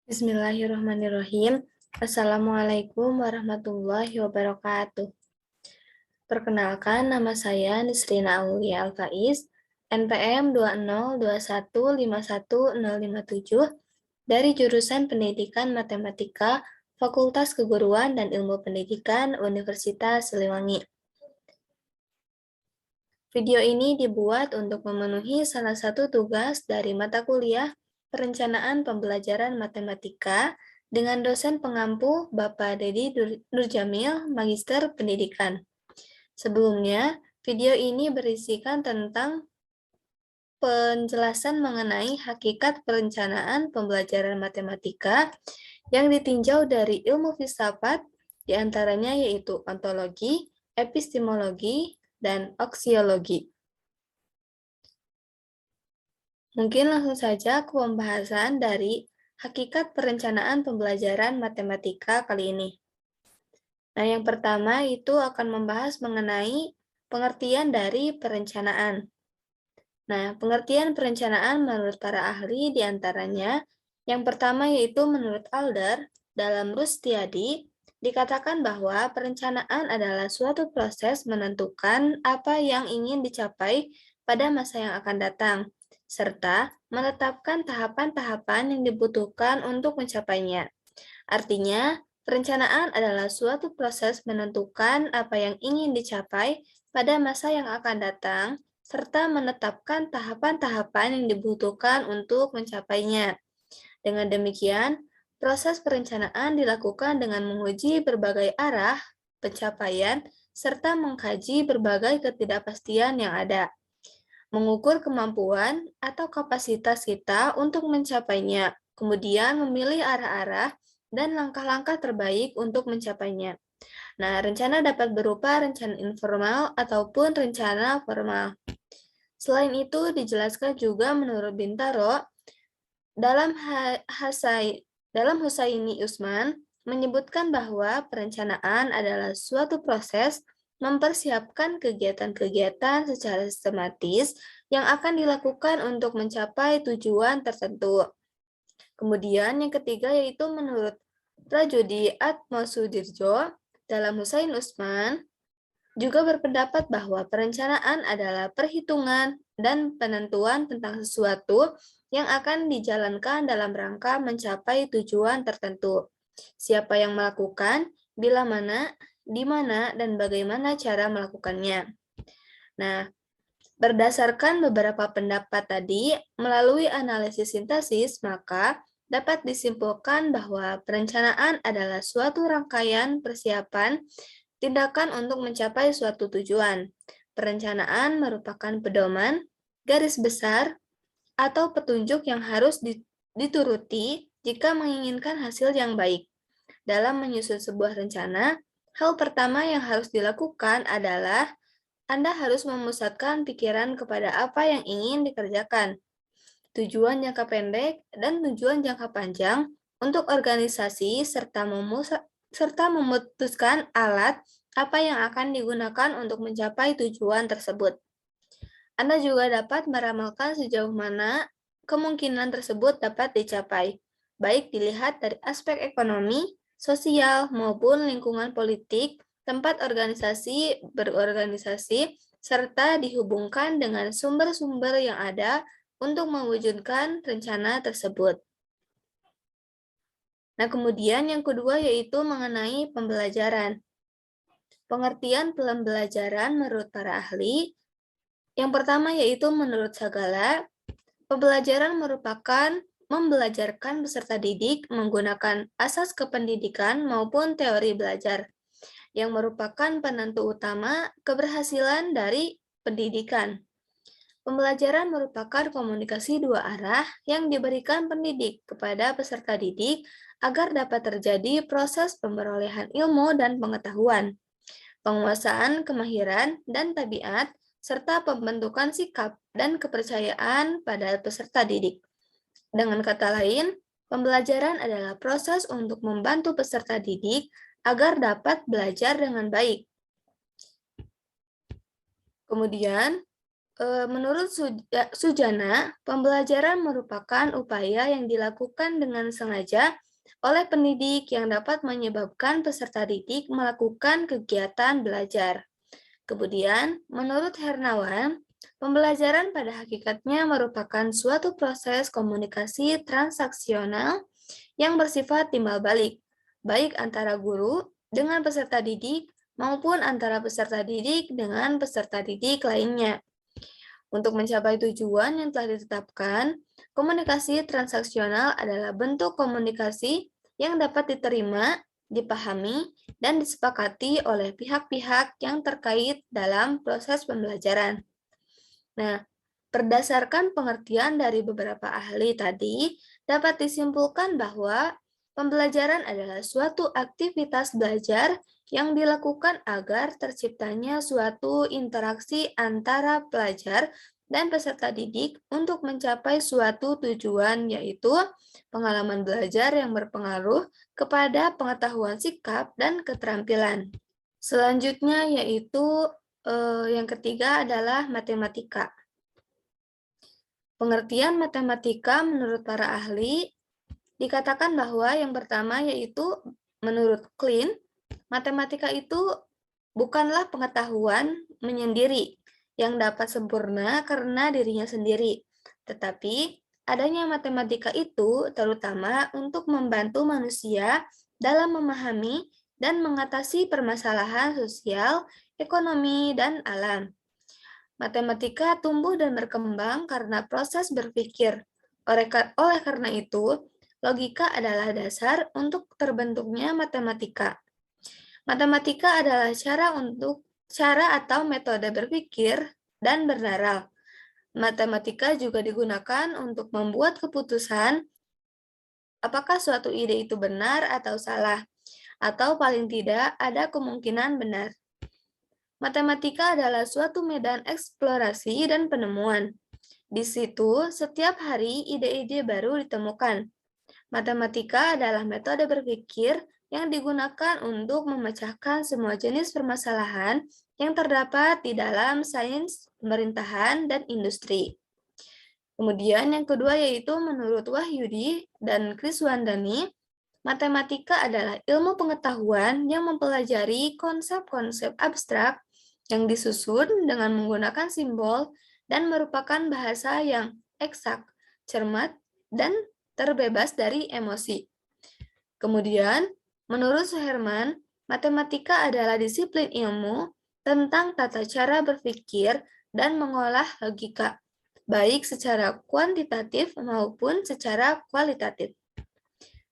Bismillahirrahmanirrahim. Assalamualaikum warahmatullahi wabarakatuh. Perkenalkan, nama saya Nisrina Aulia Alfaiz, NPM 20215151057 dari jurusan Pendidikan Matematika, Fakultas Keguruan dan Ilmu Pendidikan, Universitas Siliwangi. Video ini dibuat untuk memenuhi salah satu tugas dari mata kuliah Perencanaan Pembelajaran Matematika dengan dosen pengampu Bapak Dedi Nurjamil, Magister Pendidikan. Sebelumnya, video ini berisikan tentang penjelasan mengenai hakikat perencanaan pembelajaran matematika yang ditinjau dari ilmu filsafat, diantaranya yaitu ontologi, epistemologi, dan aksiologi. Mungkin langsung saja ke pembahasan dari hakikat perencanaan pembelajaran matematika kali ini. Nah, yang pertama itu akan membahas mengenai pengertian dari perencanaan. Nah, pengertian perencanaan menurut para ahli diantaranya, yang pertama yaitu menurut Alder, dalam Rustiadi, dikatakan bahwa perencanaan adalah suatu proses menentukan apa yang ingin dicapai pada masa yang akan datang, serta menetapkan tahapan-tahapan yang dibutuhkan untuk mencapainya. Artinya, perencanaan adalah suatu proses menentukan apa yang ingin dicapai pada masa yang akan datang, serta menetapkan tahapan-tahapan yang dibutuhkan untuk mencapainya. Dengan demikian, proses perencanaan dilakukan dengan menguji berbagai arah pencapaian, serta mengkaji berbagai ketidakpastian yang ada. Mengukur kemampuan atau kapasitas kita untuk mencapainya, kemudian memilih arah-arah dan langkah-langkah terbaik untuk mencapainya. Nah, rencana dapat berupa rencana informal ataupun rencana formal. Selain itu, dijelaskan juga menurut Bintaro, dalam Husaini Usman, menyebutkan bahwa perencanaan adalah suatu proses mempersiapkan kegiatan-kegiatan secara sistematis yang akan dilakukan untuk mencapai tujuan tertentu. Kemudian yang ketiga yaitu menurut Rajudi Atmosudirjo, dalam Husain Usman, juga berpendapat bahwa perencanaan adalah perhitungan dan penentuan tentang sesuatu yang akan dijalankan dalam rangka mencapai tujuan tertentu. Siapa yang melakukan, bila mana, di mana, dan bagaimana cara melakukannya. Nah, berdasarkan beberapa pendapat tadi, melalui analisis sintesis, maka dapat disimpulkan bahwa perencanaan adalah suatu rangkaian persiapan tindakan untuk mencapai suatu tujuan. Perencanaan merupakan pedoman, garis besar, atau petunjuk yang harus dituruti jika menginginkan hasil yang baik. Dalam menyusun sebuah rencana, hal pertama yang harus dilakukan adalah Anda harus memusatkan pikiran kepada apa yang ingin dikerjakan, tujuan jangka pendek dan tujuan jangka panjang untuk organisasi serta memutuskan alat apa yang akan digunakan untuk mencapai tujuan tersebut. Anda juga dapat meramalkan sejauh mana kemungkinan tersebut dapat dicapai, baik dilihat dari aspek ekonomi, sosial, maupun lingkungan politik, tempat organisasi berorganisasi, serta dihubungkan dengan sumber-sumber yang ada untuk mewujudkan rencana tersebut. Nah, kemudian yang kedua yaitu mengenai pembelajaran. Pengertian pembelajaran menurut para ahli, yang pertama yaitu menurut Sagala, pembelajaran merupakan membelajarkan peserta didik menggunakan asas kependidikan maupun teori belajar, yang merupakan penentu utama keberhasilan dari pendidikan. Pembelajaran merupakan komunikasi dua arah yang diberikan pendidik kepada peserta didik agar dapat terjadi proses pemberolehan ilmu dan pengetahuan, penguasaan kemahiran dan tabiat, serta pembentukan sikap dan kepercayaan pada peserta didik. Dengan kata lain, pembelajaran adalah proses untuk membantu peserta didik agar dapat belajar dengan baik. Kemudian, Menurut Sujana, pembelajaran merupakan upaya yang dilakukan dengan sengaja oleh pendidik yang dapat menyebabkan peserta didik melakukan kegiatan belajar. Kemudian, menurut Hernawan, pembelajaran pada hakikatnya merupakan suatu proses komunikasi transaksional yang bersifat timbal balik, baik antara guru dengan peserta didik maupun antara peserta didik dengan peserta didik lainnya. Untuk mencapai tujuan yang telah ditetapkan, komunikasi transaksional adalah bentuk komunikasi yang dapat diterima, dipahami, dan disepakati oleh pihak-pihak yang terkait dalam proses pembelajaran. Nah, berdasarkan pengertian dari beberapa ahli tadi, dapat disimpulkan bahwa pembelajaran adalah suatu aktivitas belajar yang dilakukan agar terciptanya suatu interaksi antara pelajar dan peserta didik untuk mencapai suatu tujuan, yaitu pengalaman belajar yang berpengaruh kepada pengetahuan sikap dan keterampilan. Selanjutnya yaitu yang ketiga adalah matematika. Pengertian matematika menurut para ahli dikatakan bahwa yang pertama yaitu menurut Klein, matematika itu bukanlah pengetahuan menyendiri yang dapat sempurna karena dirinya sendiri, tetapi adanya matematika itu terutama untuk membantu manusia dalam memahami dan mengatasi permasalahan sosial, ekonomi, dan alam. Matematika tumbuh dan berkembang karena proses berpikir. Oleh karena itu, logika adalah dasar untuk terbentuknya matematika. Matematika adalah cara atau metode berpikir dan bernaral. Matematika juga digunakan untuk membuat keputusan apakah suatu ide itu benar atau salah, atau paling tidak ada kemungkinan benar. Matematika adalah suatu medan eksplorasi dan penemuan. Di situ, setiap hari ide-ide baru ditemukan. Matematika adalah metode berpikir yang digunakan untuk memecahkan semua jenis permasalahan yang terdapat di dalam sains, pemerintahan, dan industri. Kemudian yang kedua yaitu menurut Wahyudi dan Kriswandani, matematika adalah ilmu pengetahuan yang mempelajari konsep-konsep abstrak yang disusun dengan menggunakan simbol dan merupakan bahasa yang eksak, cermat, dan terbebas dari emosi. Kemudian, menurut Suherman, matematika adalah disiplin ilmu tentang tata cara berpikir dan mengolah logika, baik secara kuantitatif maupun secara kualitatif.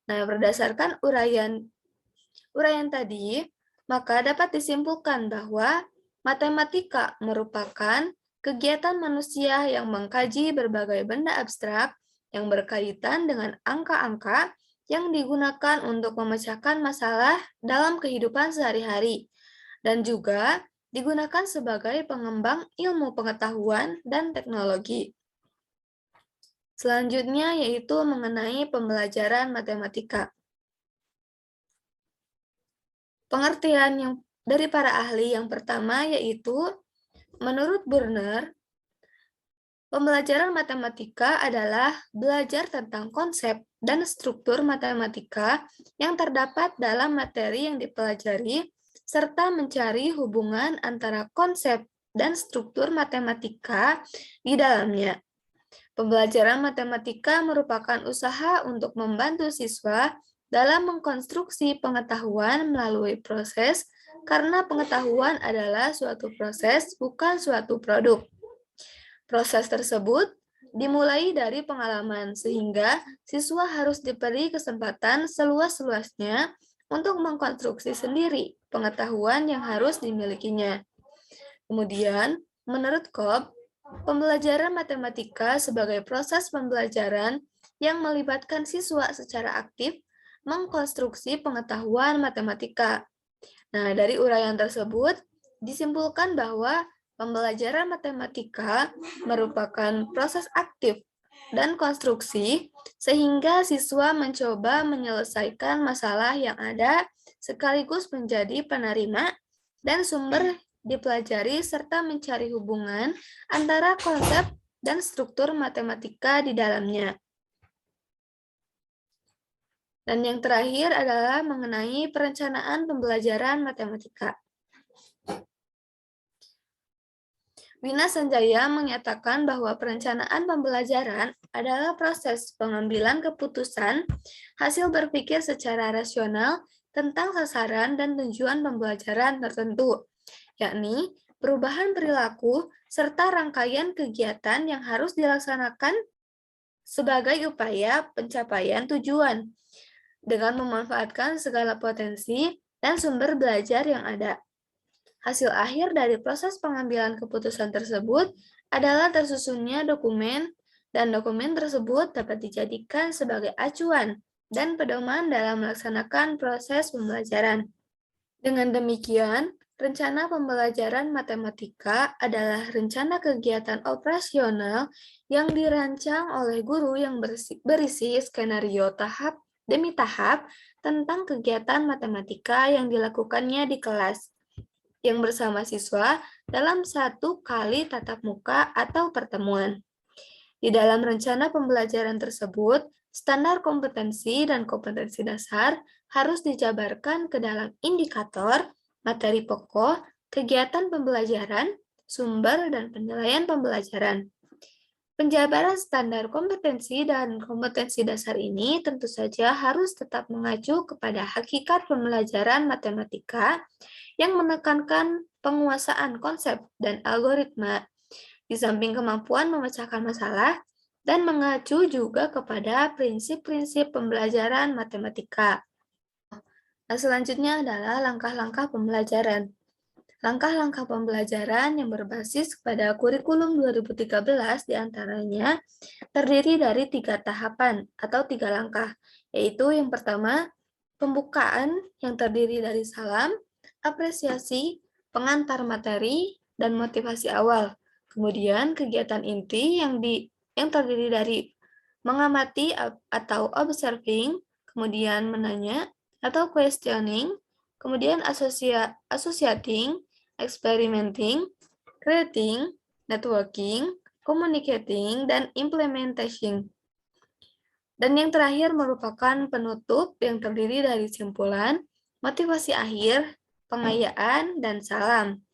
Nah, berdasarkan uraian tadi, maka dapat disimpulkan bahwa matematika merupakan kegiatan manusia yang mengkaji berbagai benda abstrak yang berkaitan dengan angka-angka yang digunakan untuk memecahkan masalah dalam kehidupan sehari-hari, dan juga digunakan sebagai pengembang ilmu pengetahuan dan teknologi. Selanjutnya yaitu mengenai pembelajaran matematika. Pengertian yang dari para ahli yang pertama yaitu, menurut Burner, pembelajaran matematika adalah belajar tentang konsep dan struktur matematika yang terdapat dalam materi yang dipelajari, serta mencari hubungan antara konsep dan struktur matematika di dalamnya. Pembelajaran matematika merupakan usaha untuk membantu siswa dalam mengkonstruksi pengetahuan melalui proses, karena pengetahuan adalah suatu proses, bukan suatu produk. Proses tersebut dimulai dari pengalaman, sehingga siswa harus diberi kesempatan seluas-luasnya untuk mengkonstruksi sendiri pengetahuan yang harus dimilikinya. Kemudian, menurut Cobb, pembelajaran matematika sebagai proses pembelajaran yang melibatkan siswa secara aktif mengkonstruksi pengetahuan matematika. Nah, dari uraian tersebut disimpulkan bahwa pembelajaran matematika merupakan proses aktif dan konstruksi sehingga siswa mencoba menyelesaikan masalah yang ada sekaligus menjadi penerima dan sumber dipelajari serta mencari hubungan antara konsep dan struktur matematika di dalamnya. Dan yang terakhir adalah mengenai perencanaan pembelajaran matematika. Wina Sanjaya menyatakan bahwa perencanaan pembelajaran adalah proses pengambilan keputusan hasil berpikir secara rasional tentang sasaran dan tujuan pembelajaran tertentu, yakni perubahan perilaku serta rangkaian kegiatan yang harus dilaksanakan sebagai upaya pencapaian tujuan dengan memanfaatkan segala potensi dan sumber belajar yang ada. Hasil akhir dari proses pengambilan keputusan tersebut adalah tersusunnya dokumen, dan dokumen tersebut dapat dijadikan sebagai acuan dan pedoman dalam melaksanakan proses pembelajaran. Dengan demikian, rencana pembelajaran matematika adalah rencana kegiatan operasional yang dirancang oleh guru yang berisi skenario tahap demi tahap tentang kegiatan matematika yang dilakukannya di kelas yang bersama siswa dalam satu kali tatap muka atau pertemuan. Di dalam rencana pembelajaran tersebut, standar kompetensi dan kompetensi dasar harus dijabarkan ke dalam indikator, materi pokok, kegiatan pembelajaran, sumber, dan penilaian pembelajaran. Penjabaran standar kompetensi dan kompetensi dasar ini tentu saja harus tetap mengacu kepada hakikat pembelajaran matematika yang menekankan penguasaan konsep dan algoritma, di samping kemampuan memecahkan masalah, dan mengacu juga kepada prinsip-prinsip pembelajaran matematika. Nah, selanjutnya adalah langkah-langkah pembelajaran. Langkah-langkah pembelajaran yang berbasis pada kurikulum 2013 diantaranya terdiri dari 3 tahapan atau 3 langkah, yaitu yang pertama, pembukaan yang terdiri dari salam, apresiasi, pengantar materi, dan motivasi awal. Kemudian kegiatan inti yang terdiri dari mengamati atau observing, kemudian menanya atau questioning, kemudian associating, experimenting, creating, networking, communicating, dan implementation. Dan yang terakhir merupakan penutup yang terdiri dari simpulan, motivasi akhir, pengayaan, dan salam.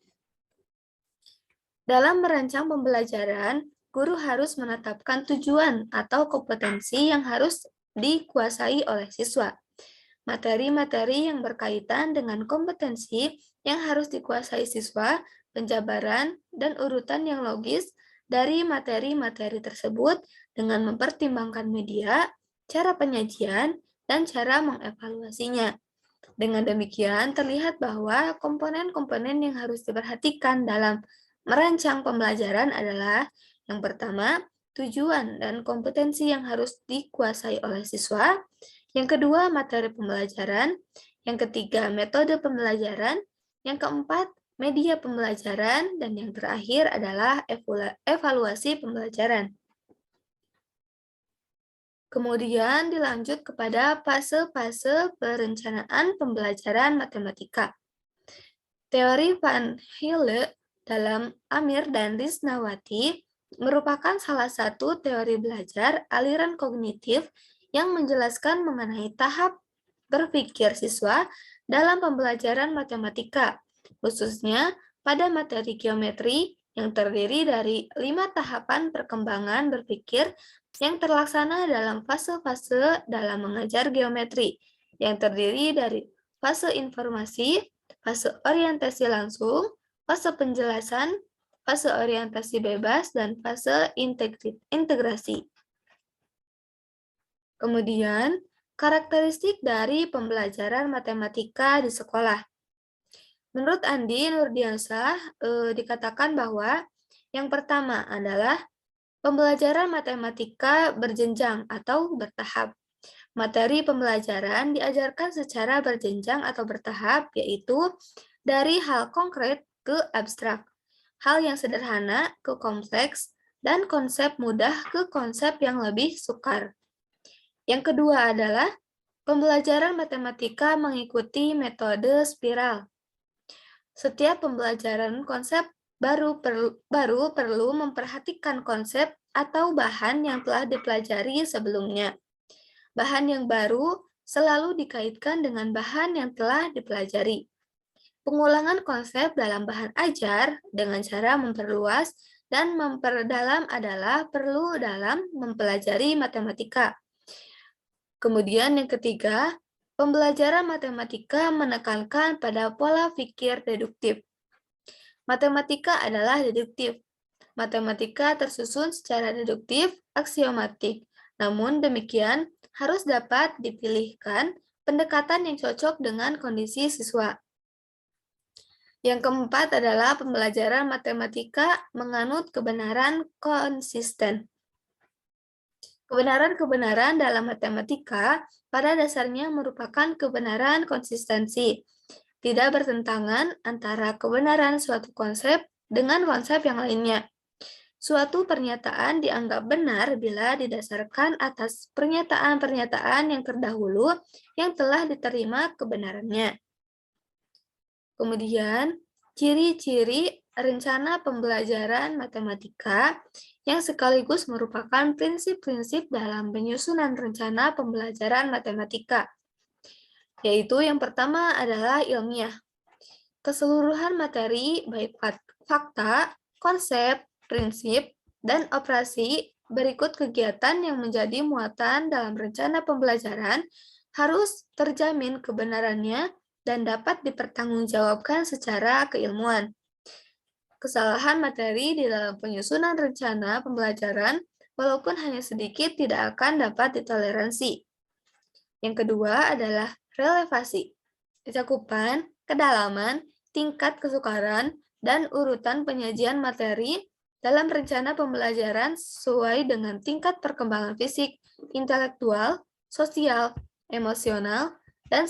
Dalam merancang pembelajaran, guru harus menetapkan tujuan atau kompetensi yang harus dikuasai oleh siswa. Materi-materi yang berkaitan dengan kompetensi yang harus dikuasai siswa, penjabaran, dan urutan yang logis dari materi-materi tersebut dengan mempertimbangkan media, cara penyajian, dan cara mengevaluasinya. Dengan demikian, terlihat bahwa komponen-komponen yang harus diperhatikan dalam merancang pembelajaran adalah yang pertama, tujuan dan kompetensi yang harus dikuasai oleh siswa, yang kedua, materi pembelajaran, yang ketiga, metode pembelajaran, yang keempat, media pembelajaran, dan yang terakhir adalah evaluasi pembelajaran. Kemudian dilanjut kepada fase-fase perencanaan pembelajaran matematika. Teori Van Hille dalam Amir dan Risnawati merupakan salah satu teori belajar aliran kognitif yang menjelaskan mengenai tahap berpikir siswa dalam pembelajaran matematika, khususnya pada materi geometri yang terdiri dari 5 tahapan perkembangan berpikir yang terlaksana dalam fase-fase dalam mengajar geometri, yang terdiri dari fase informasi, fase orientasi langsung, fase penjelasan, fase orientasi bebas, dan fase integrasi. Kemudian, karakteristik dari pembelajaran matematika di sekolah. Menurut Andi Nurdiansah, dikatakan bahwa yang pertama adalah pembelajaran matematika berjenjang atau bertahap. Materi pembelajaran diajarkan secara berjenjang atau bertahap, yaitu dari hal konkret ke abstrak, hal yang sederhana ke kompleks, dan konsep mudah ke konsep yang lebih sukar. Yang kedua adalah pembelajaran matematika mengikuti metode spiral. Setiap pembelajaran konsep baru perlu memperhatikan konsep atau bahan yang telah dipelajari sebelumnya. Bahan yang baru selalu dikaitkan dengan bahan yang telah dipelajari. Pengulangan konsep dalam bahan ajar dengan cara memperluas dan memperdalam adalah perlu dalam mempelajari matematika. Kemudian yang ketiga, pembelajaran matematika menekankan pada pola pikir deduktif. Matematika adalah deduktif. Matematika tersusun secara deduktif aksiomatik. Namun demikian, harus dapat dipilihkan pendekatan yang cocok dengan kondisi siswa. Yang keempat adalah pembelajaran matematika menganut kebenaran konsisten. Kebenaran-kebenaran dalam matematika pada dasarnya merupakan kebenaran konsistensi. Tidak bertentangan antara kebenaran suatu konsep dengan konsep yang lainnya. Suatu pernyataan dianggap benar bila didasarkan atas pernyataan-pernyataan yang terdahulu yang telah diterima kebenarannya. Kemudian, ciri-ciri rencana pembelajaran matematika yang sekaligus merupakan prinsip-prinsip dalam penyusunan rencana pembelajaran matematika, yaitu yang pertama adalah ilmiah. Keseluruhan materi, baik fakta, konsep, prinsip, dan operasi berikut kegiatan yang menjadi muatan dalam rencana pembelajaran harus terjamin kebenarannya dan dapat dipertanggungjawabkan secara keilmuan. Kesalahan materi di dalam penyusunan rencana pembelajaran, walaupun hanya sedikit, tidak akan dapat ditoleransi. Yang kedua adalah relevasi. Cakupan, kedalaman, tingkat kesukaran, dan urutan penyajian materi dalam rencana pembelajaran sesuai dengan tingkat perkembangan fisik, intelektual, sosial, emosional, dan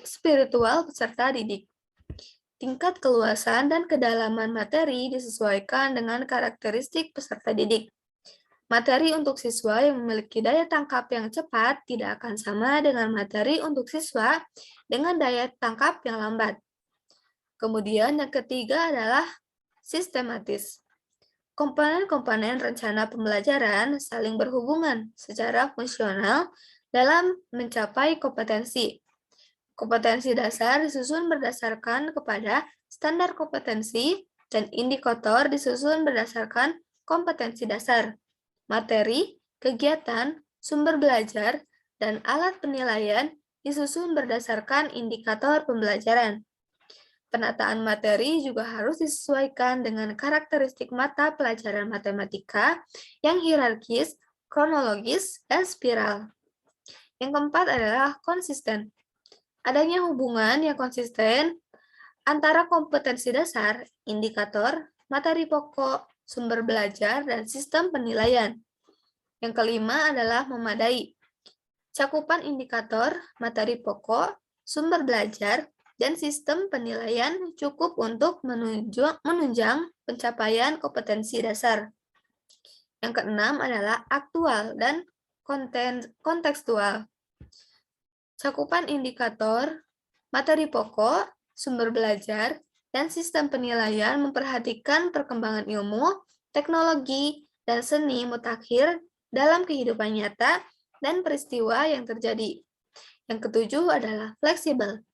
spiritual peserta didik. Tingkat keluasan dan kedalaman materi disesuaikan dengan karakteristik peserta didik. Materi untuk siswa yang memiliki daya tangkap yang cepat tidak akan sama dengan materi untuk siswa dengan daya tangkap yang lambat. Kemudian yang ketiga adalah sistematis. Komponen-komponen rencana pembelajaran saling berhubungan secara fungsional dalam mencapai kompetensi. Kompetensi dasar disusun berdasarkan kepada standar kompetensi dan indikator disusun berdasarkan kompetensi dasar. Materi, kegiatan, sumber belajar, dan alat penilaian disusun berdasarkan indikator pembelajaran. Penataan materi juga harus disesuaikan dengan karakteristik mata pelajaran matematika yang hierarkis, kronologis, dan spiral. Yang keempat adalah konsisten. Adanya hubungan yang konsisten antara kompetensi dasar, indikator, materi pokok, sumber belajar, dan sistem penilaian. Yang kelima adalah memadai. Cakupan indikator, materi pokok, sumber belajar, dan sistem penilaian cukup untuk menunjang pencapaian kompetensi dasar. Yang keenam adalah aktual dan kontekstual. Cakupan indikator, materi pokok, sumber belajar, dan sistem penilaian memperhatikan perkembangan ilmu, teknologi, dan seni mutakhir dalam kehidupan nyata dan peristiwa yang terjadi. Yang ketujuh adalah fleksibel.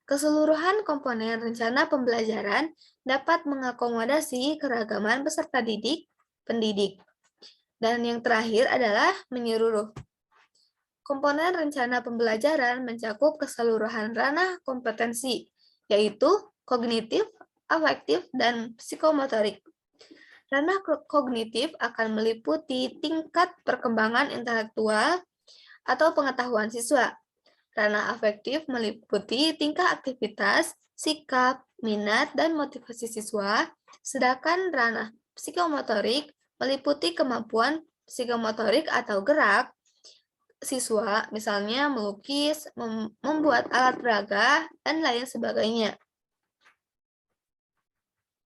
Keseluruhan komponen rencana pembelajaran dapat mengakomodasi keragaman peserta didik, pendidik. Dan yang terakhir adalah menyeluruh. Komponen rencana pembelajaran mencakup keseluruhan ranah kompetensi, yaitu kognitif, afektif, dan psikomotorik. Ranah kognitif akan meliputi tingkat perkembangan intelektual atau pengetahuan siswa. Ranah afektif meliputi tingkah aktivitas, sikap, minat, dan motivasi siswa, sedangkan ranah psikomotorik meliputi kemampuan psikomotorik atau gerak siswa, misalnya melukis, membuat alat peraga, dan lain sebagainya.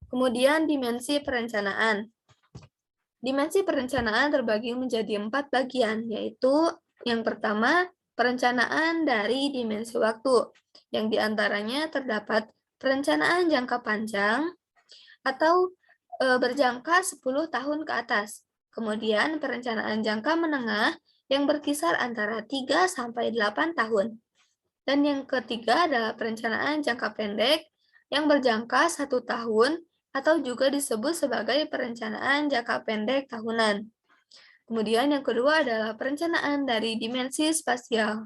Kemudian dimensi perencanaan. Dimensi perencanaan terbagi menjadi 4 bagian, yaitu yang pertama, perencanaan dari dimensi waktu, yang diantaranya terdapat perencanaan jangka panjang atau berjangka 10 tahun ke atas. Kemudian perencanaan jangka menengah yang berkisar antara 3 sampai 8 tahun. Dan yang ketiga adalah perencanaan jangka pendek yang berjangka 1 tahun atau juga disebut sebagai perencanaan jangka pendek tahunan. Kemudian yang kedua adalah perencanaan dari dimensi spasial,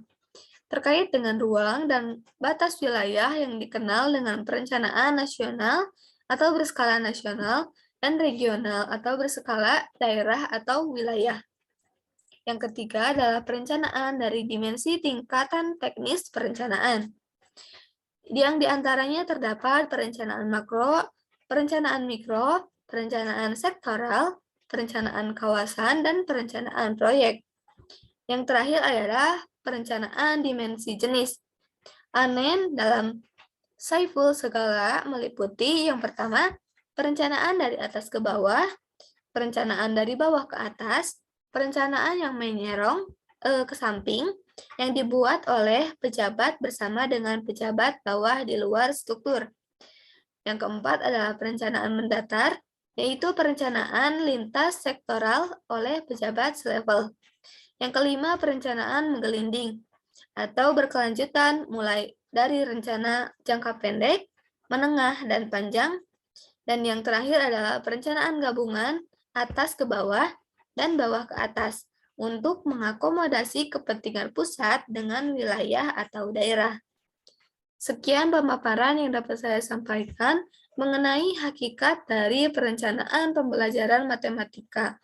terkait dengan ruang dan batas wilayah yang dikenal dengan perencanaan nasional atau berskala nasional dan regional atau berskala daerah atau wilayah. Yang ketiga adalah perencanaan dari dimensi tingkatan teknis perencanaan, yang diantaranya terdapat perencanaan makro, perencanaan mikro, perencanaan sektoral, perencanaan kawasan, dan perencanaan proyek. Yang terakhir adalah perencanaan dimensi jenis. Anen dalam Saiful Segala meliputi yang pertama, perencanaan dari atas ke bawah, perencanaan dari bawah ke atas, perencanaan yang menyerong ke samping, yang dibuat oleh pejabat bersama dengan pejabat bawah di luar struktur. Yang keempat adalah perencanaan mendatar, yaitu perencanaan lintas sektoral oleh pejabat selevel. Yang kelima, perencanaan menggelinding atau berkelanjutan mulai dari rencana jangka pendek, menengah, dan panjang. Dan yang terakhir adalah perencanaan gabungan atas ke bawah dan bawah ke atas untuk mengakomodasi kepentingan pusat dengan wilayah atau daerah. Sekian pemaparan yang dapat saya sampaikan mengenai hakikat dari perencanaan pembelajaran matematika.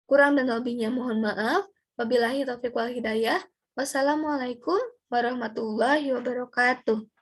Kurang dan lebihnya mohon maaf. Wabillahi taufiq wal hidayah. Wassalamualaikum warahmatullahi wabarakatuh.